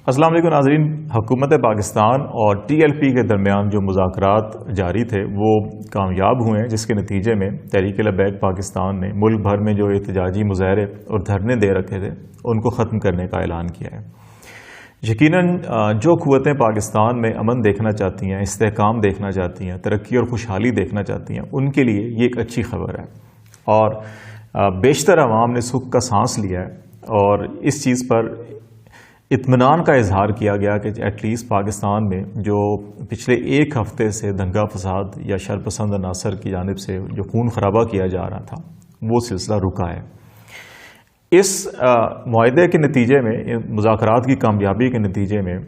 السلام علیکم ناظرین. حکومت پاکستان اور ٹی ایل پی کے درمیان جو مذاکرات جاری تھے وہ کامیاب ہوئے ہیں، جس کے نتیجے میں تحریک لبیک پاکستان نے ملک بھر میں جو احتجاجی مظاہرے اور دھرنے دے رکھے تھے ان کو ختم کرنے کا اعلان کیا ہے. یقیناً جو قوتیں پاکستان میں امن دیکھنا چاہتی ہیں، استحکام دیکھنا چاہتی ہیں، ترقی اور خوشحالی دیکھنا چاہتی ہیں، ان کے لیے یہ ایک اچھی خبر ہے. اور بیشتر عوام نے سکھ کا سانس لیا ہے اور اس چیز پر اطمینان کا اظہار کیا گیا کہ ایٹ لیسٹ پاکستان میں جو پچھلے ایک ہفتے سے دنگا فساد یا شرپسند عناصر کی جانب سے جو خون خرابہ کیا جا رہا تھا وہ سلسلہ رکا ہے. اس معاہدے کے نتیجے میں، مذاکرات کی کامیابی کے نتیجے میں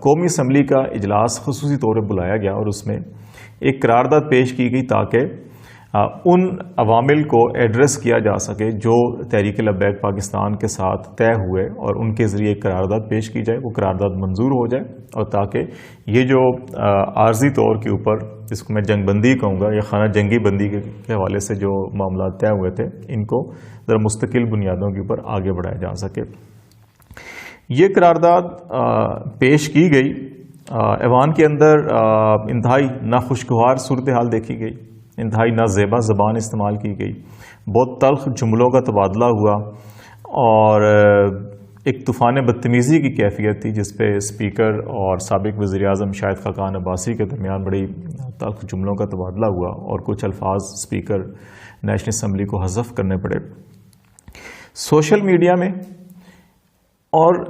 قومی اسمبلی کا اجلاس خصوصی طور پر بلایا گیا اور اس میں ایک قرارداد پیش کی گئی تاکہ ان عوامل کو ایڈریس کیا جا سکے جو تحریک لبیک پاکستان کے ساتھ طے ہوئے اور ان کے ذریعے ایک قرارداد پیش کی جائے، وہ قرارداد منظور ہو جائے اور تاکہ یہ جو عارضی طور کے اوپر جس کو میں جنگ بندی کہوں گا یا خانہ جنگی بندی کے حوالے سے جو معاملات طے ہوئے تھے ان کو ذرا مستقل بنیادوں کے اوپر آگے بڑھایا جا سکے. یہ قرارداد پیش کی گئی. ایوان کے اندر انتہائی ناخوشگوار صورتحال دیکھی گئی، انتہائی نازیبا زبان استعمال کی گئی، بہت تلخ جملوں کا تبادلہ ہوا اور ایک طوفان بدتمیزی کی کیفیت تھی جس پہ اسپیکر اور سابق وزیر اعظم شاہد خاقان عباسی کے درمیان بڑی تلخ جملوں کا تبادلہ ہوا اور کچھ الفاظ اسپیکر نیشنل اسمبلی کو حذف کرنے پڑے. سوشل میڈیا میں اور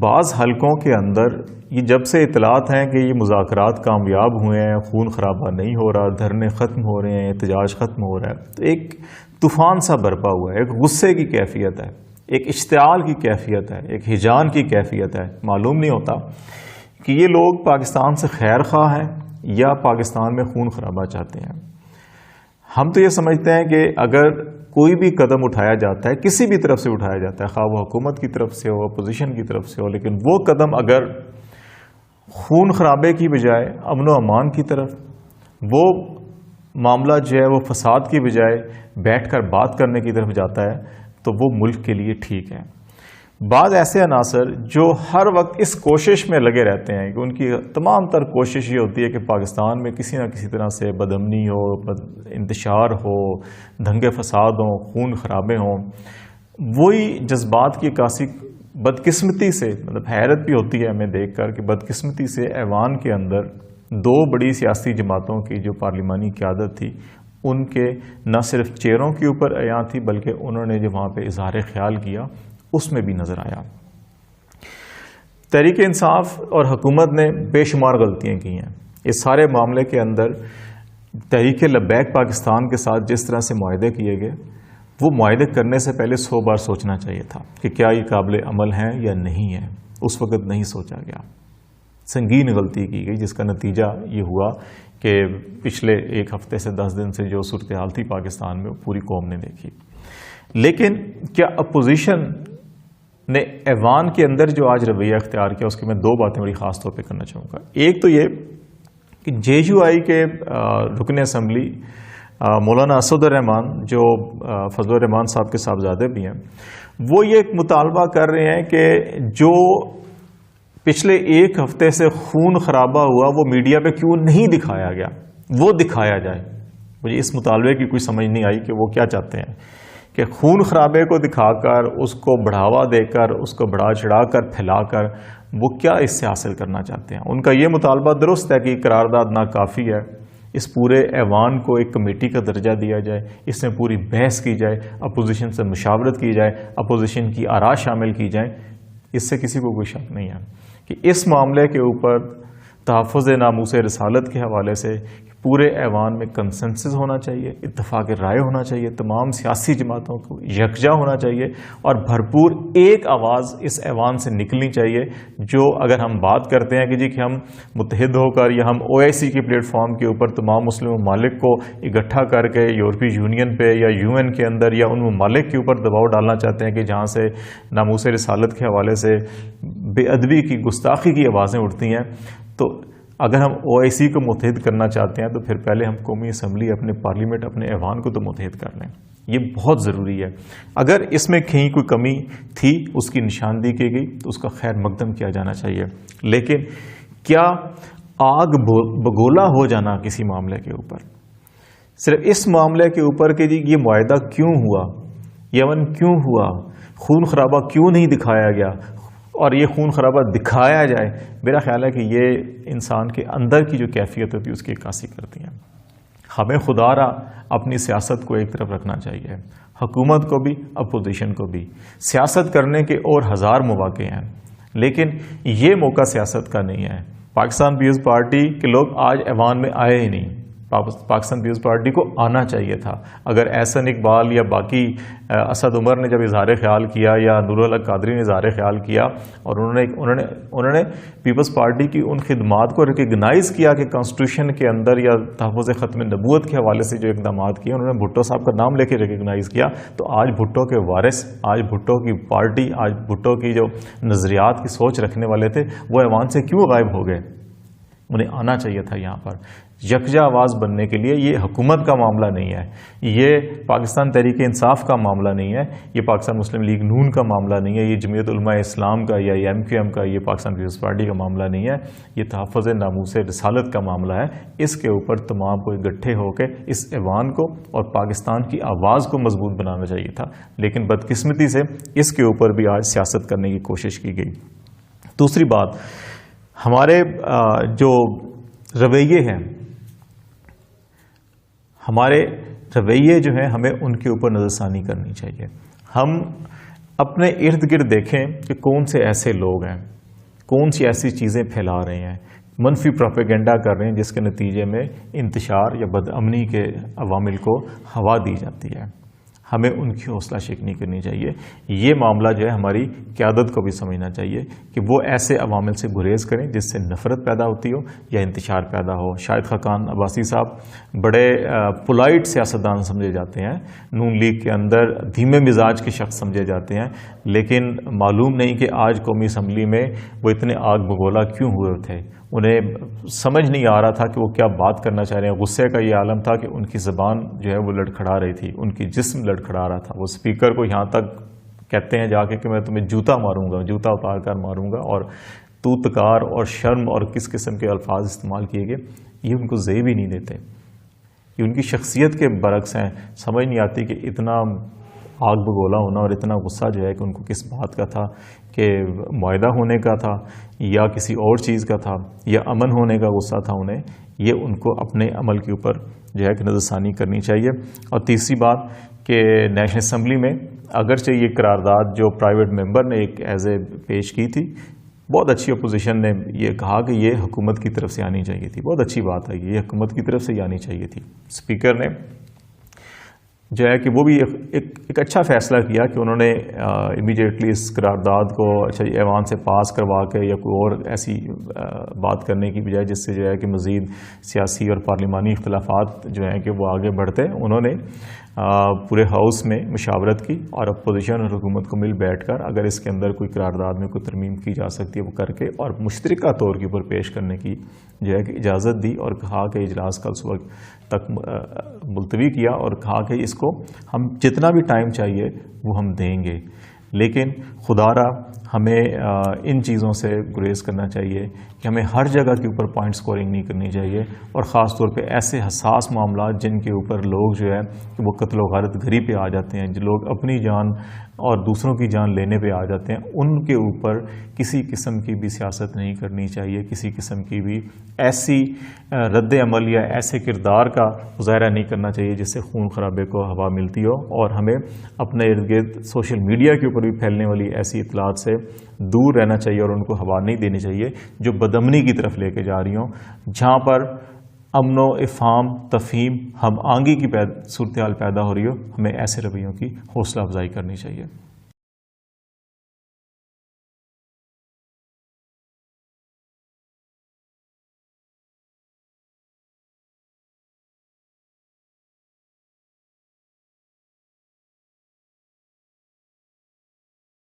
بعض حلقوں کے اندر یہ جب سے اطلاعات ہیں کہ یہ مذاکرات کامیاب ہوئے ہیں، خون خرابہ نہیں ہو رہا، دھرنے ختم ہو رہے ہیں، احتجاج ختم ہو رہا ہے، تو ایک طوفان سا برپا ہوا ہے، ایک غصے کی کیفیت ہے، ایک اشتعال کی کیفیت ہے، ایک ہیجان کی کیفیت ہے. معلوم نہیں ہوتا کہ یہ لوگ پاکستان سے خیر خواہ ہیں یا پاکستان میں خون خرابہ چاہتے ہیں. ہم تو یہ سمجھتے ہیں کہ اگر کوئی بھی قدم اٹھایا جاتا ہے، کسی بھی طرف سے اٹھایا جاتا ہے، خواہ وہ حکومت کی طرف سے ہو، اپوزیشن کی طرف سے ہو، لیکن وہ قدم اگر خون خرابے کی بجائے امن و امان کی طرف، وہ معاملہ جو ہے وہ فساد کی بجائے بیٹھ کر بات کرنے کی طرف جاتا ہے تو وہ ملک کے لیے ٹھیک ہے. بعض ایسے عناصر جو ہر وقت اس کوشش میں لگے رہتے ہیں کہ ان کی تمام تر کوشش یہ ہوتی ہے کہ پاکستان میں کسی نہ کسی طرح سے بدامنی ہو، انتشار ہو، دنگے فساد ہوں، خون خرابے ہوں. وہی جذبات کی عکاسی بدقسمتی سے، مطلب حیرت بھی ہوتی ہے ہمیں دیکھ کر کہ بدقسمتی سے ایوان کے اندر دو بڑی سیاسی جماعتوں کی جو پارلیمانی قیادت تھی ان کے نہ صرف چہروں کے اوپر عیاں تھی بلکہ انہوں نے جو وہاں پہ اظہار خیال کیا اس میں بھی نظر آیا. تحریک انصاف اور حکومت نے بے شمار غلطیاں کی ہیں. اس سارے معاملے کے اندر تحریک لبیک پاکستان کے ساتھ جس طرح سے معاہدے کیے گئے وہ معاہدے کرنے سے پہلے 100 بار سوچنا چاہیے تھا کہ کیا یہ قابل عمل ہیں یا نہیں ہے. اس وقت نہیں سوچا گیا، سنگین غلطی کی گئی جس کا نتیجہ یہ ہوا کہ پچھلے ایک ہفتے سے 10 دن سے جو صورتحال تھی پاکستان میں وہ پوری قوم نے دیکھی. لیکن کیا اپوزیشن نے ایوان کے اندر جو آج رویہ اختیار کیا اس کی میں دو باتیں بڑی خاص طور پہ کرنا چاہوں گا. ایک تو یہ کہ جے یو آئی کے رکن اسمبلی مولانا اسد الرحمان جو فضل الرحمان صاحب کے صاحبزادے بھی ہیں، وہ یہ ایک مطالبہ کر رہے ہیں کہ جو پچھلے ایک ہفتے سے خون خرابہ ہوا وہ میڈیا پہ کیوں نہیں دکھایا گیا، وہ دکھایا جائے. مجھے اس مطالبے کی کوئی سمجھ نہیں آئی کہ وہ کیا چاہتے ہیں کہ خون خرابے کو دکھا کر، اس کو بڑھاوا دے کر، اس کو بڑھا چڑھا کر، پھیلا کر وہ کیا اس سے حاصل کرنا چاہتے ہیں. ان کا یہ مطالبہ درست ہے کہ قرارداد ناکافی ہے، اس پورے ایوان کو ایک کمیٹی کا درجہ دیا جائے، اس میں پوری بحث کی جائے، اپوزیشن سے مشاورت کی جائے، اپوزیشن کی آراء شامل کی جائیں. اس سے کسی کو کوئی شک نہیں ہے کہ اس معاملے کے اوپر تحفظ ناموس رسالت کے حوالے سے پورے ایوان میں کنسنسس ہونا چاہیے، اتفاق رائے ہونا چاہیے، تمام سیاسی جماعتوں کو یکجا ہونا چاہیے اور بھرپور ایک آواز اس ایوان سے نکلنی چاہیے. جو اگر ہم بات کرتے ہیں کہ جی کہ ہم متحد ہو کر یا ہم OIC کے پلیٹ فارم کے اوپر تمام مسلم ممالک کو اکٹھا کر کے یورپی یونین پہ یا UN کے اندر یا ان ممالک کے اوپر دباؤ ڈالنا چاہتے ہیں کہ جہاں سے ناموس رسالت کے حوالے سے بے ادبی کی، گستاخی کی آوازیں اٹھتی ہیں، تو اگر ہم OIC کو متحد کرنا چاہتے ہیں تو پھر پہلے ہم قومی اسمبلی، اپنے پارلیمنٹ، اپنے ایوان کو تو متحد کر لیں. یہ بہت ضروری ہے. اگر اس میں کہیں کوئی کمی تھی اس کی نشاندہی کی گئی تو اس کا خیر مقدم کیا جانا چاہیے. لیکن کیا آگ بگولا ہو جانا کسی معاملے کے اوپر، صرف اس معاملے کے اوپر کہ جی یہ معاہدہ کیوں ہوا، یمن کیوں ہوا، خون خرابہ کیوں نہیں دکھایا گیا، اور یہ خون خرابہ دکھایا جائے، میرا خیال ہے کہ یہ انسان کے اندر کی جو کیفیت ہوتی ہے اس کی عکاسی کرتی ہیں. ہمیں خدا را اپنی سیاست کو ایک طرف رکھنا چاہیے، حکومت کو بھی اپوزیشن کو بھی. سیاست کرنے کے اور ہزار مواقع ہیں لیکن یہ موقع سیاست کا نہیں ہے. پاکستان پیپلز پارٹی کے لوگ آج ایوان میں آئے ہی نہیں. پاکستان پیپلز پارٹی کو آنا چاہیے تھا. اگر احسن اقبال یا باقی اسد عمر نے جب اظہار خیال کیا یا نور الحق قادری نے اظہار خیال کیا اور انہوں نے پیپلز پارٹی کی ان خدمات کو ریکگنائز کیا کہ کانسٹیٹیوشن کے اندر یا تحفظ ختم نبوت کے حوالے سے جو اقدامات کیے انہوں نے بھٹو صاحب کا نام لے کے ریکگنائز کیا، تو آج بھٹو کے وارث، آج بھٹو کی پارٹی، آج بھٹو کی جو نظریات کی سوچ رکھنے والے تھے وہ ایوان سے کیوں غائب ہو گئے؟ انہیں آنا چاہیے تھا یہاں پر یکجا آواز بننے کے لیے. یہ حکومت کا معاملہ نہیں ہے، یہ پاکستان تحریک انصاف کا معاملہ نہیں ہے، یہ پاکستان مسلم لیگ نون کا معاملہ نہیں ہے، یہ جمعیت علماء اسلام کا یا ایم کیو ایم کا، یہ پاکستان پیپلز پارٹی کا معاملہ نہیں ہے، یہ تحفظ ناموس رسالت کا معاملہ ہے. اس کے اوپر تمام کو اکٹھے ہو کے اس ایوان کو اور پاکستان کی آواز کو مضبوط بنانا چاہیے تھا. لیکن بدقسمتی سے اس کے اوپر بھی آج سیاست کرنے کی کوشش کی گئی. دوسری بات، ہمارے جو رویے ہیں، ہمارے رویے جو ہیں ہمیں ان کے اوپر نظر ثانی کرنی چاہیے. ہم اپنے ارد گرد دیکھیں کہ کون سے ایسے لوگ ہیں، کون سی ایسی چیزیں پھیلا رہے ہیں، منفی پروپیگنڈا کر رہے ہیں جس کے نتیجے میں انتشار یا بدامنی کے عوامل کو ہوا دی جاتی ہے. ہمیں ان کی حوصلہ شکنی کرنی چاہیے. یہ معاملہ جو ہے ہماری قیادت کو بھی سمجھنا چاہیے کہ وہ ایسے عوامل سے گریز کریں جس سے نفرت پیدا ہوتی ہو یا انتشار پیدا ہو. شاہد خاقان عباسی صاحب بڑے پولائٹ سیاستدان سمجھے جاتے ہیں، نون لیگ کے اندر دھیمے مزاج کے شخص سمجھے جاتے ہیں، لیکن معلوم نہیں کہ آج قومی اسمبلی میں وہ اتنے آگ بگولا کیوں ہوئے تھے. انہیں سمجھ نہیں آ رہا تھا کہ وہ کیا بات کرنا چاہ رہے ہیں. غصے کا یہ عالم تھا کہ ان کی زبان جو ہے وہ لڑکھڑا رہی تھی، ان کی جسم لڑکھڑا رہا تھا. وہ اسپیکر کو یہاں تک کہتے ہیں جا کے کہ میں تمہیں جوتا ماروں گا، جوتا اتار کر ماروں گا، اور تو تکار اور شرم اور کس قسم کے الفاظ استعمال کیے گئے. یہ ان کو زیب ہی نہیں دیتے، یہ ان کی شخصیت کے برعکس ہیں. سمجھ نہیں آتی کہ اتنا آگ بگولا ہونا اور اتنا غصہ جو ہے کہ ان کو کس بات کا تھا، کہ معاہدہ ہونے کا تھا یا کسی اور چیز کا تھا یا امن ہونے کا غصہ تھا انہیں. یہ ان کو اپنے عمل کے اوپر جو ہے کہ نظر ثانی کرنی چاہیے. اور تیسری بات کہ نیشنل اسمبلی میں اگرچہ یہ قرارداد جو پرائیویٹ ممبر نے ایک ایز اے پیش کی تھی، بہت اچھی اپوزیشن نے یہ کہا کہ یہ حکومت کی طرف سے آنی چاہیے تھی. بہت اچھی بات ہے، یہ حکومت کی طرف سے ہی آنی چاہیے تھی. اسپیکر نے جو ہے کہ وہ بھی ایک اچھا فیصلہ کیا کہ انہوں نے امیڈیٹلی اس قرارداد کو اچھا ایوان سے پاس کروا کے یا کوئی اور ایسی بات کرنے کی بجائے جس سے جو ہے کہ مزید سیاسی اور پارلیمانی اختلافات جو ہیں کہ وہ آگے بڑھتے، انہوں نے پورے ہاؤس میں مشاورت کی اور اپوزیشن اور حکومت کو مل بیٹھ کر اگر اس کے اندر کوئی قرارداد میں کوئی ترمیم کی جا سکتی ہے وہ کر کے اور مشترکہ طور کے اوپر پیش کرنے کی جو ہے کہ اجازت دی، اور کہا کہ اجلاس کل صبح تک ملتوی کیا اور کہا کہ اس کو ہم جتنا بھی ٹائم چاہیے وہ ہم دیں گے. لیکن خدا را ہمیں ان چیزوں سے گریز کرنا چاہیے کہ ہمیں ہر جگہ کے اوپر پوائنٹ سکورنگ نہیں کرنی چاہیے، اور خاص طور پہ ایسے حساس معاملات جن کے اوپر لوگ جو ہے کہ وہ قتل و غارت گری پہ آ جاتے ہیں، جو لوگ اپنی جان اور دوسروں کی جان لینے پہ آ جاتے ہیں، ان کے اوپر کسی قسم کی بھی سیاست نہیں کرنی چاہیے. کسی قسم کی بھی ایسی رد عمل یا ایسے کردار کا مظاہرہ نہیں کرنا چاہیے جس سے خون خرابے کو ہوا ملتی ہو. اور ہمیں اپنے ارد گرد سوشل میڈیا کے اوپر بھی پھیلنے والی ایسی اطلاعات سے دور رہنا چاہیے اور ان کو ہوا نہیں دینی چاہیے جو بدامنی کی طرف لے کے جا رہی ہوں. جہاں پر امن و افہام، تفہیم، ہم آہنگی کی صورتحال پیدا ہو رہی ہو، ہمیں ایسے رویوں کی حوصلہ افزائی کرنی چاہیے.